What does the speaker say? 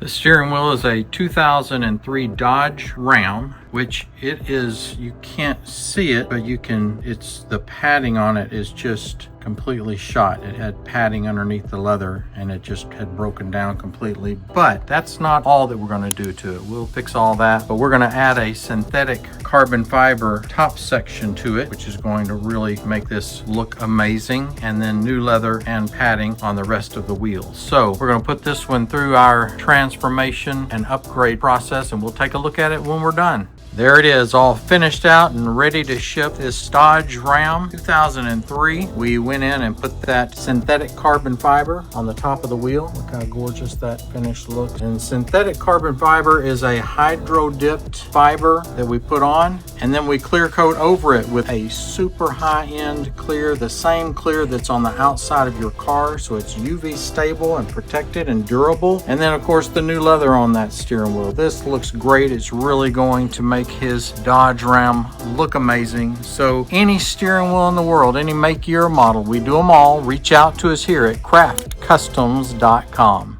The steering wheel is a 2003 Dodge Ram, which it is, you can't see it, but you can, it's the padding on it is just completely shot. It had padding underneath the leather and it just had broken down completely. But that's not all that we're going to do to it. We'll fix all that, but we're going to add a synthetic carbon fiber top section to it, which is going to really make this look amazing, and then new leather and padding on the rest of the wheels. So we're going to put this one through our transformation and upgrade process, and we'll take a look at it when we're done. There it is, all finished out and ready to ship. This Dodge Ram 2003. We went in and put that synthetic carbon fiber on the top of the wheel. Look how gorgeous that finish looks. And synthetic carbon fiber is a hydro-dipped fiber that we put on, and then we clear coat over it with a super high-end clear, the same clear that's on the outside of your car, so it's UV stable and protected and durable. And then of course the new leather on that steering wheel. This looks great. It's really going to make his Dodge Ram look amazing. So any steering wheel in the world, any make, year, model, we do them all. Reach out to us here at craftcustoms.com.